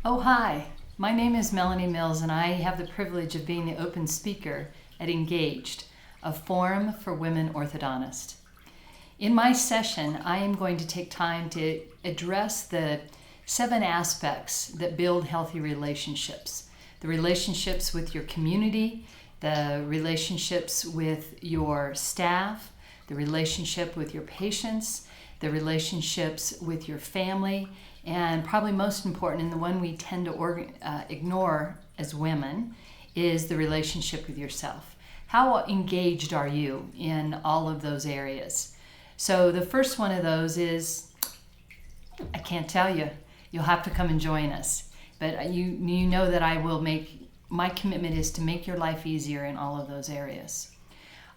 Oh, hi. My name is Melanie Mills, and I have the privilege of being the open speaker at Engaged, a forum for women orthodontists. In my session, I am going to take time to address the 7 aspects that build healthy relationships. The relationships with your community, the relationships with your staff, the relationship with your patients, the relationships with your family, and probably most important, and the one we tend to ignore as women, is the relationship with yourself. How engaged are you in all of those areas? So the first one of those is, I can't tell you. You'll have to come and join us. But you know that my commitment is to make your life easier in all of those areas.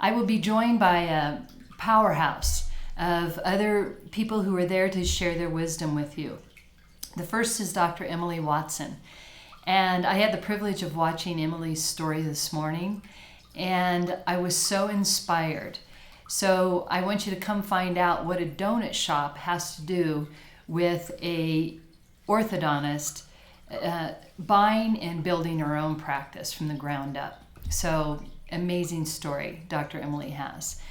I will be joined by a powerhouse of other people who are there to share their wisdom with you. The first is Dr. Emily Watson. And I had the privilege of watching Emily's story this morning, and I was so inspired. So I want you to come find out what a donut shop has to do with a orthodontist buying and building her own practice from the ground up. So amazing story Dr. Emily has.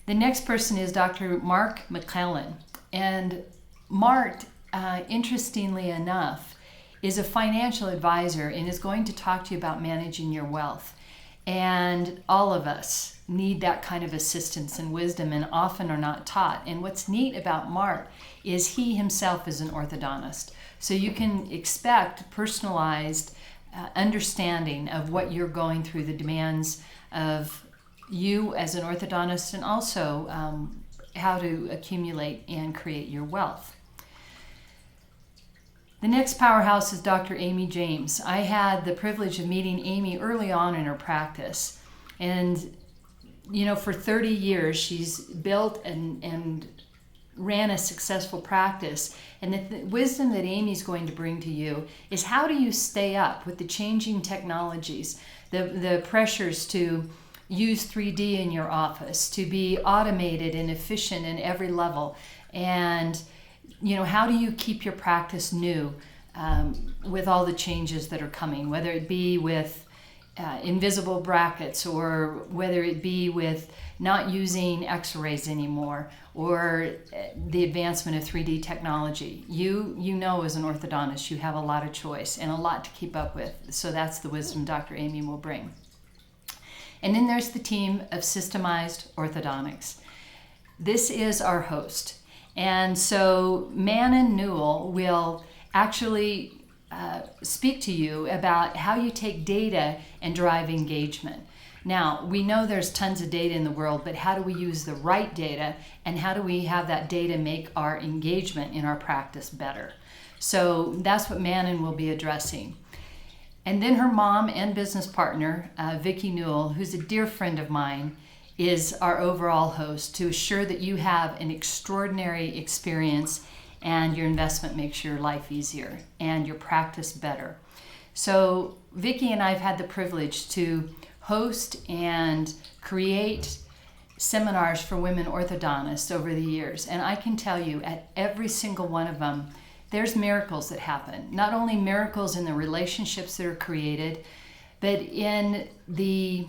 The next person is Dr. Mark McClellan. And Mark, interestingly enough, is a financial advisor and is going to talk to you about managing your wealth. And all of us need that kind of assistance and wisdom and often are not taught. And what's neat about Mark is he himself is an orthodontist. So you can expect personalized understanding of what you're going through, the demands of you as an orthodontist, and also how to accumulate and create your wealth. The next powerhouse is Dr. Amy James. I had the privilege of meeting Amy early on in her practice. And, for 30 years, she's built and ran a successful practice. And the wisdom that Amy's going to bring to you is, how do you stay up with the changing technologies, the pressures to use 3D in your office, to be automated and efficient in every level, and how do you keep your practice new with all the changes that are coming, whether it be with invisible brackets or whether it be with not using x-rays anymore or the advancement of 3D technology. You know, as an orthodontist, you have a lot of choice and a lot to keep up with. So that's the wisdom Dr. Amy will bring. And then there's the team of Systemized Orthodontics. This is our host. And so Manon Newell will actually speak to you about how you take data and drive engagement. Now, we know there's tons of data in the world, but how do we use the right data, and how do we have that data make our engagement in our practice better? So that's what Manon will be addressing. And then her mom and business partner, Vicki Newell, who's a dear friend of mine, is our overall host to assure that you have an extraordinary experience and your investment makes your life easier and your practice better. So Vicki and I have had the privilege to host and create seminars for women orthodontists over the years. And I can tell you, at every single one of them, there's miracles that happen. Not only miracles in the relationships that are created, but in the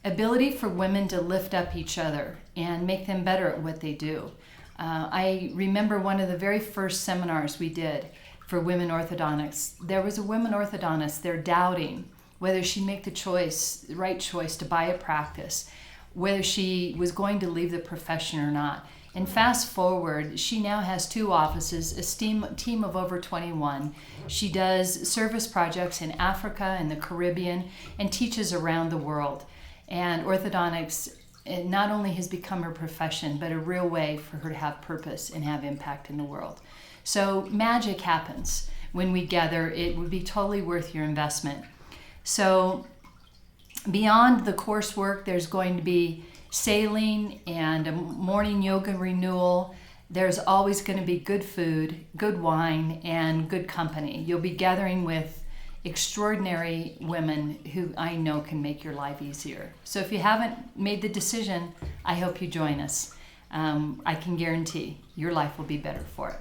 ability for women to lift up each other and make them better at what they do. I remember one of the very first seminars we did for women orthodontics. There was a women orthodontist there doubting whether she'd make the right choice to buy a practice, whether she was going to leave the profession or not. And fast forward, she now has 2 offices, a team of over 21. She does service projects in Africa and the Caribbean and teaches around the world. And orthodontics not only has become her profession, but a real way for her to have purpose and have impact in the world. So magic happens when we gather. It would be totally worth your investment. So beyond the coursework, there's going to be sailing and a morning yoga renewal. There's always going to be good food, good wine, and good company. You'll be gathering with extraordinary women who I know can make your life easier. So if you haven't made the decision, I hope you join us. I can guarantee your life will be better for it.